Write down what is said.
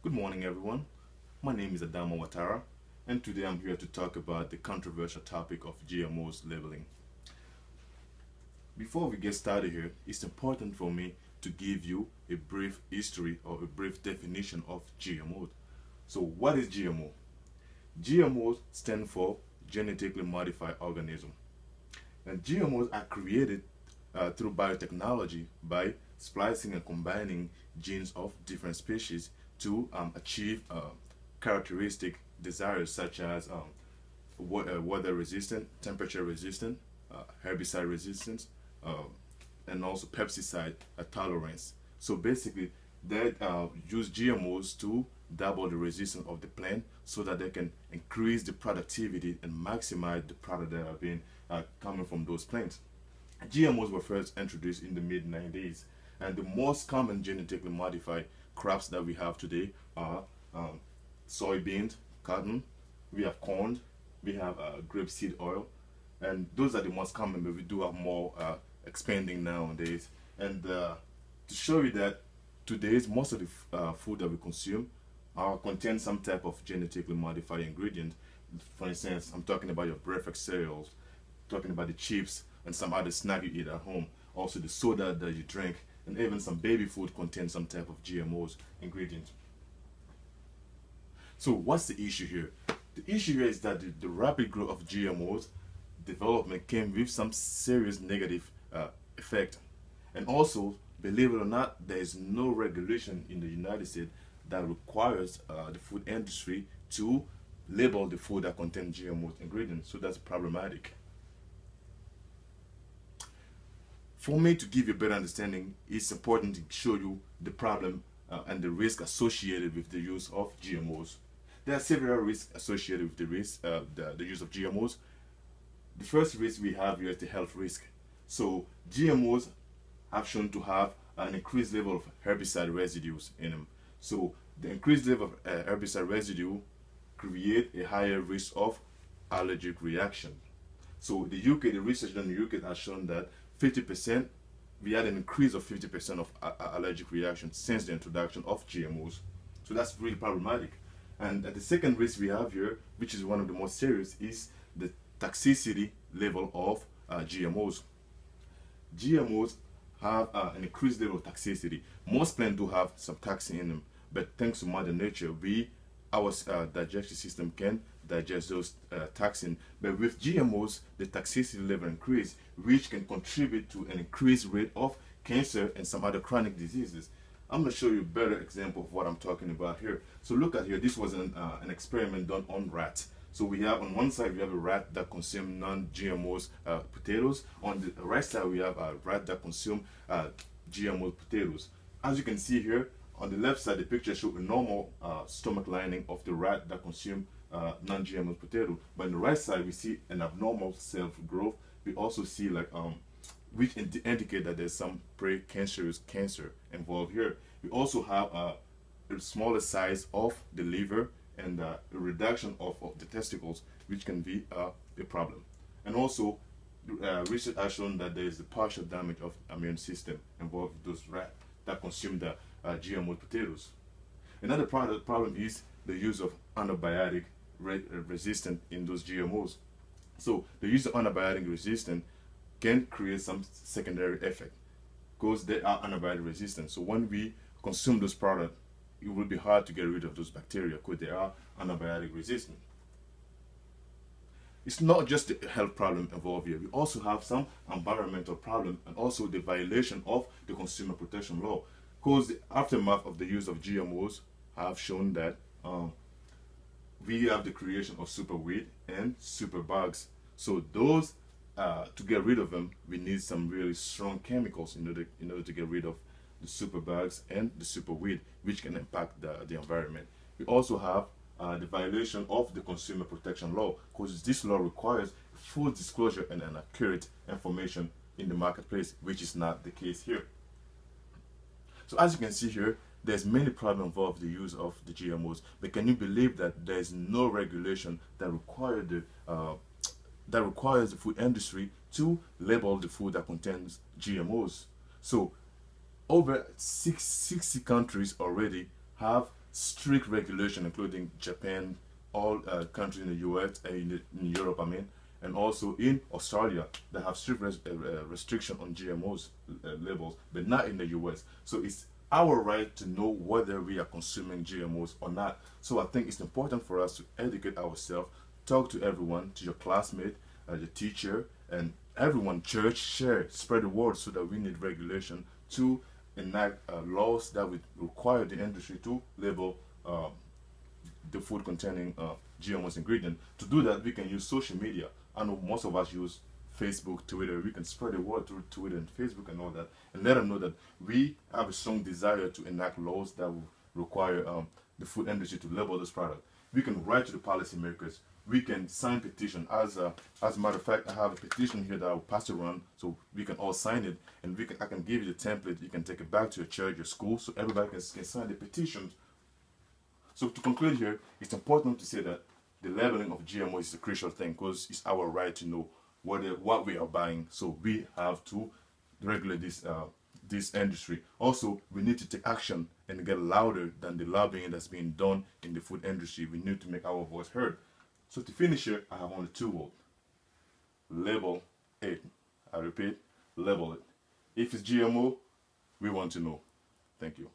Good morning, everyone. My name is Adama Watara, and today I'm here to talk about the controversial topic of GMOs labeling. Before we get started here, it's important for me to give you a brief history or a brief definition of GMOs. So, what is GMO? GMOs stand for genetically modified organism, and GMOs are created through biotechnology by splicing and combining genes of different species to achieve characteristic desires such as weather resistant, temperature resistant, herbicide resistance, and also pesticide tolerance. So basically, they use GMOs to double the resistance of the plant so that they can increase the productivity and maximize the product that are being coming from those plants. GMOs were first introduced in the mid 90s, and the most common genetically modified crops that we have today are soybeans, cotton, we have corn, we have grapeseed oil, and those are the most common, but we do have more expanding nowadays. And to show you that today's most of the food that we consume contain some type of genetically modified ingredient. For instance, I'm talking about your breakfast cereals, talking about the chips and some other snack you eat at home, also the soda that you drink, and even some baby food contains some type of GMOs ingredient. So what's the issue here? The issue here is that the rapid growth of GMOs development came with some serious negative effect. And also, believe it or not, there is no regulation in the United States that requires the food industry to label the food that contains GMO ingredients. So that's problematic. For me to give you a better understanding, it's important to show you the problem and the risk associated with the use of GMOs. There are several risks associated with the use of GMOs. The first risk we have here is the health risk. So GMOs have shown to have an increased level of herbicide residues in them. So the increased level of herbicide residue create a higher risk of allergic reaction. So the research done in the UK has shown that 50%, we had an increase of 50% of allergic reactions since the introduction of GMOs. So that's really problematic. And the second risk we have here, which is one of the most serious, is the toxicity level of GMOs. GMOs have an increased level of toxicity. Most plants do have some toxin in them, but thanks to Mother Nature, our digestive system can digest those toxins. But with GMOs, the toxicity level increase, which can contribute to an increased rate of cancer and some other chronic diseases. I'm going to show you a better example of what I'm talking about here. So look at here, this was an experiment done on rats. So we have on one side we have a rat that consumes non-GMOs potatoes. On the right side we have a rat that consumes GMO potatoes. As you can see here, on the left side the picture shows a normal stomach lining of the rat that consumes non-GMO potato. But on the right side we see an abnormal cell growth. We also see like which indicate that there's some pre-cancerous cancer involved here. We also have a smaller size of the liver and a reduction of the testicles, which can be a problem. And also, research has shown that there is a partial damage of the immune system involved with those rats that consume the GMO potatoes. Another problem is the use of antibiotic resistant in those GMOs. So the use of antibiotic resistant can create some secondary effect because they are antibiotic resistant. So when we consume those products, it will be hard to get rid of those bacteria because they are antibiotic resistant. It's not just the health problem involved here. We also have some environmental problem and also the violation of the consumer protection law, because the aftermath of the use of GMOs have shown that we have the creation of superweed and superbugs. So those to get rid of them, we need some really strong chemicals in order to get rid of the superbugs and the superweed, which can impact the environment. We also have the violation of the consumer protection law, because this law requires full disclosure and an accurate information in the marketplace, which is not the case here. So as you can see here, there's many problems involved with the use of the GMOs, but can you believe that there is no regulation that requires the food industry to label the food that contains GMOs? So over 60 countries already have strict regulation, including Japan, all countries in the US, in Europe, I mean, and also in Australia, they have strict restriction on GMOs labels, but not in the US. So it's our right to know whether we are consuming GMOs or not. So I think it's important for us to educate ourselves, talk to everyone, to your classmate, the teacher, and everyone, church, share, spread the word, so that we need regulation to enact laws that would require the industry to label the food containing GMOs ingredient. To do that, we can use social media. I know most of us use Facebook, Twitter. We can spread the word through Twitter and Facebook and all that, and let them know that we have a strong desire to enact laws that will require the food industry to label this product. We can write to the policymakers. We can sign petition. As a matter of fact, I have a petition here that I'll pass around, so we can all sign it, and I can give you the template. You can take it back to your church, your school, so everybody can sign the petition. So to conclude here, it's important to say that the labeling of GMO is a crucial thing, because it's our right to know what we are buying. So we have to regulate this industry. Also, we need to take action and get louder than the lobbying that's being done in the food industry. We need to make our voice heard. So to finish here, I have only two words. Label it. I repeat, label it. If it's GMO, we want to know. Thank you.